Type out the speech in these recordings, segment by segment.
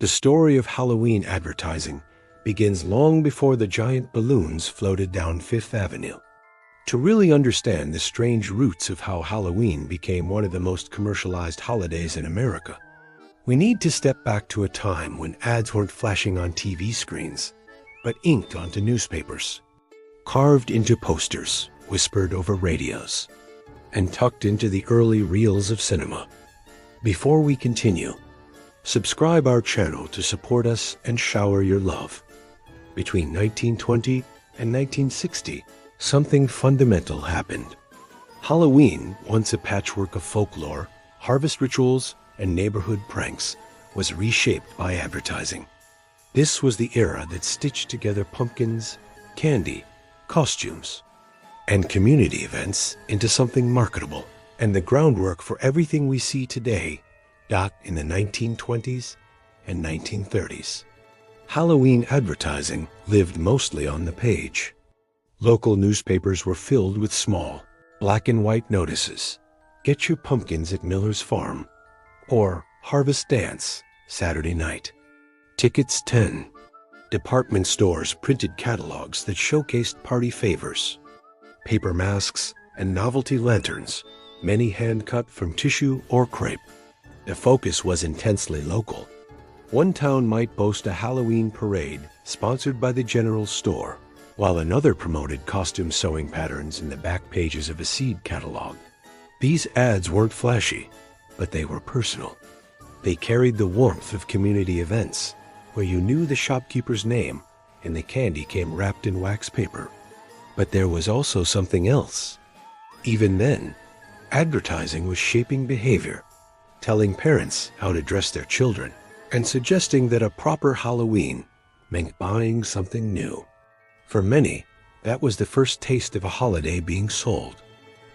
The story of Halloween advertising begins long before the giant balloons floated down Fifth Avenue. To really understand the strange roots of how Halloween became one of the most commercialized holidays in America, we need to step back to a time when ads weren't flashing on TV screens, but inked onto newspapers, carved into posters, whispered over radios, and tucked into the early reels of cinema. Before we continue, subscribe our channel to support us and shower your love. Between 1920 and 1960, something fundamental happened. Halloween, once a patchwork of folklore, harvest rituals, and neighborhood pranks, was reshaped by advertising. This was the era that stitched together pumpkins, candy, costumes, and community events into something marketable, and the groundwork for everything we see today in the 1920s and 1930s. Halloween advertising lived mostly on the page. Local newspapers were filled with small, black and white notices. Get your pumpkins at Miller's Farm, or Harvest Dance, Saturday night. Tickets 10. Department stores printed catalogs that showcased party favors. Paper masks and novelty lanterns, many hand-cut from tissue or crepe. The focus was intensely local. One town might boast a Halloween parade sponsored by the general store, while another promoted costume sewing patterns in the back pages of a seed catalog. These ads weren't flashy, but they were personal. They carried the warmth of community events, where you knew the shopkeeper's name and the candy came wrapped in wax paper. But there was also something else. Even then, advertising was shaping behavior, telling parents how to dress their children, and suggesting that a proper Halloween meant buying something new. For many, that was the first taste of a holiday being sold.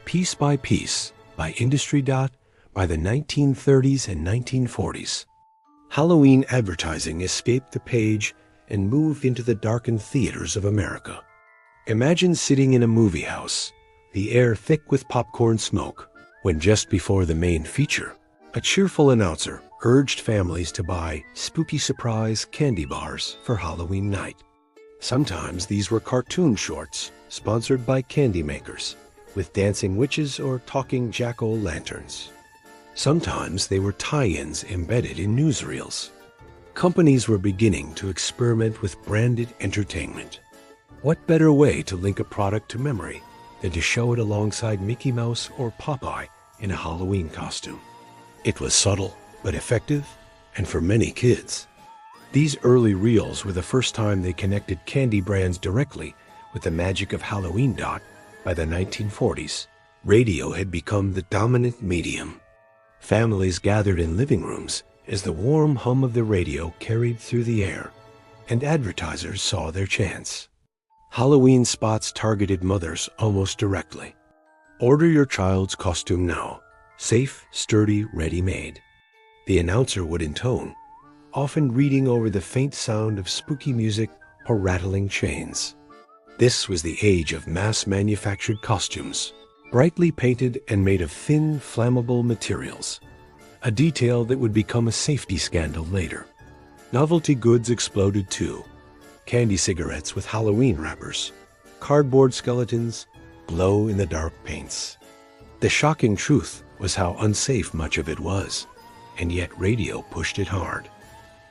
Piece by piece, by industry by the 1930s and 1940s, Halloween advertising escaped the page and moved into the darkened theaters of America. Imagine sitting in a movie house, the air thick with popcorn smoke, when just before the main feature, a cheerful announcer urged families to buy spooky surprise candy bars for Halloween night. Sometimes these were cartoon shorts sponsored by candy makers, with dancing witches or talking jack-o'-lanterns. Sometimes they were tie-ins embedded in newsreels. Companies were beginning to experiment with branded entertainment. What better way to link a product to memory than to show it alongside Mickey Mouse or Popeye in a Halloween costume? It was subtle but effective, and for many kids. These early reels were the first time they connected candy brands directly with the magic of Halloween. By the 1940s, radio had become the dominant medium. Families gathered in living rooms as the warm hum of the radio carried through the air, and advertisers saw their chance. Halloween spots targeted mothers almost directly. Order your child's costume now. Safe, sturdy, ready-made. The announcer would intone, often reading over the faint sound of spooky music or rattling chains. This was the age of mass-manufactured costumes, brightly painted and made of thin, flammable materials, a detail that would become a safety scandal later. Novelty goods exploded too. Candy cigarettes with Halloween wrappers, cardboard skeletons, glow-in-the-dark paints. The shocking truth was how unsafe much of it was, and yet radio pushed it hard.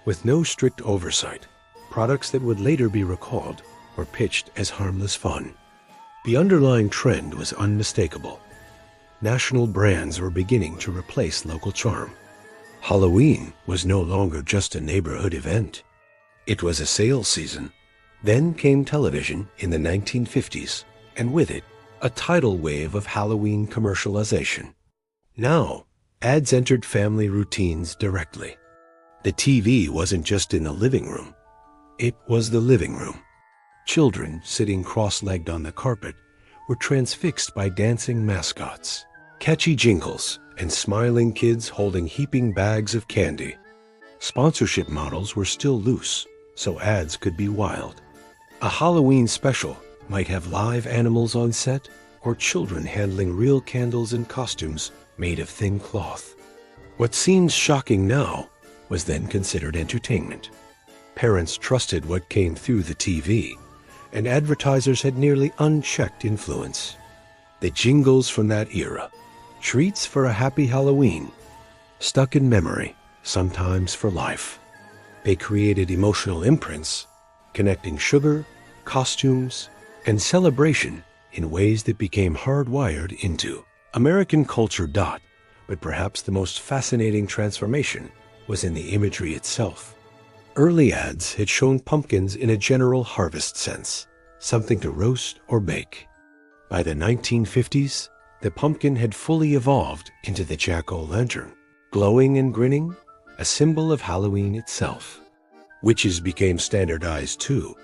With no strict oversight, products that would later be recalled were pitched as harmless fun. The underlying trend was unmistakable. National brands were beginning to replace local charm. Halloween was no longer just a neighborhood event. It was a sales season. Then came television in the 1950s, and with it, a tidal wave of Halloween commercialization. Now, ads entered family routines directly. The TV wasn't just in the living room. It was the living room. Children sitting cross-legged on the carpet were transfixed by dancing mascots, catchy jingles, and smiling kids holding heaping bags of candy. Sponsorship models were still loose, so ads could be wild. A Halloween special might have live animals on set or children handling real candles and costumes made of thin cloth. What seems shocking now was then considered entertainment. Parents trusted what came through the TV, and advertisers had nearly unchecked influence. The jingles from that era, treats for a happy Halloween, stuck in memory, sometimes for life. They created emotional imprints, connecting sugar, costumes, and celebration in ways that became hardwired into American culture. But perhaps the most fascinating transformation was in the imagery itself. Early ads had shown pumpkins in a general harvest sense, something to roast or bake. By the 1950s, the pumpkin had fully evolved into the jack-o'-lantern, glowing and grinning, a symbol of Halloween itself. Witches became standardized too.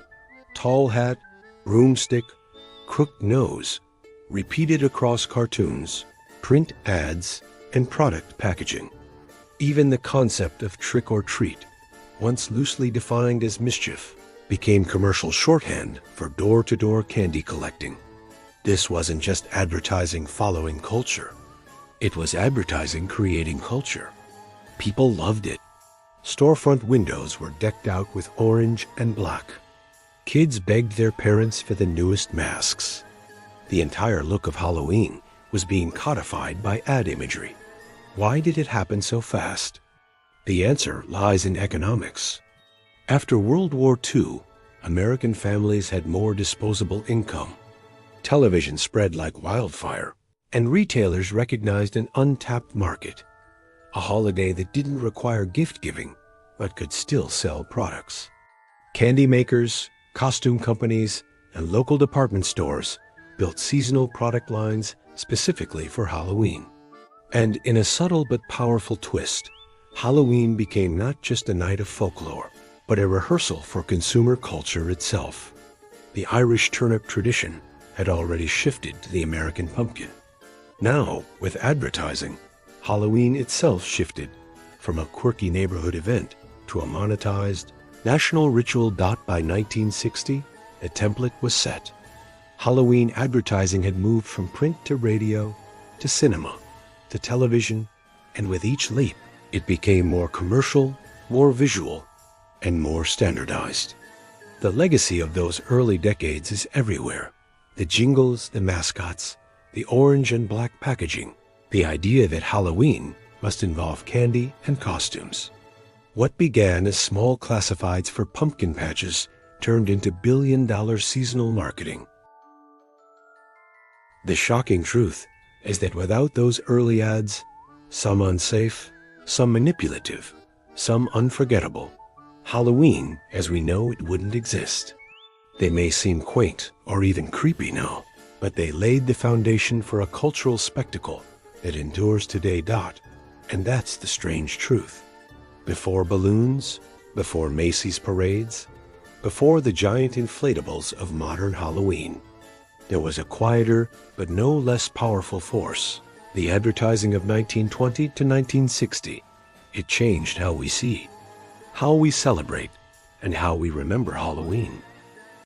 Tall hat, broomstick, crooked nose, repeated across cartoons, print ads, and product packaging. Even the concept of trick or treat, once loosely defined as mischief, became commercial shorthand for door-to-door candy collecting. This wasn't just advertising following culture. It was advertising creating culture. People loved it. Storefront windows were decked out with orange and black. Kids begged their parents for the newest masks. The entire look of Halloween was being codified by ad imagery. Why did it happen so fast? The answer lies in economics. After World War II, American families had more disposable income. Television spread like wildfire, and retailers recognized an untapped market. A holiday that didn't require gift-giving, but could still sell products. Candy makers, costume companies, and local department stores built seasonal product lines specifically for Halloween. And in a subtle but powerful twist, Halloween became not just a night of folklore, but a rehearsal for consumer culture itself. The Irish turnip tradition had already shifted to the American pumpkin. Now, with advertising, Halloween itself shifted from a quirky neighborhood event to a monetized national ritual. By 1960, the template was set. Halloween advertising had moved from print to radio to cinema to television, and with each leap, it became more commercial, more visual, and more standardized. The legacy of those early decades is everywhere. The jingles, the mascots, the orange and black packaging, the idea that Halloween must involve candy and costumes. What began as small classifieds for pumpkin patches turned into billion-dollar seasonal marketing. The shocking truth is that without those early ads, some unsafe, some manipulative, some unforgettable, Halloween as we know it wouldn't exist. They may seem quaint or even creepy now, but they laid the foundation for a cultural spectacle that endures today. And that's the strange truth. Before balloons, before Macy's parades, before the giant inflatables of modern Halloween, there was a quieter but no less powerful force. The advertising of 1920 to 1960. It changed how we see, how we celebrate, and how we remember Halloween.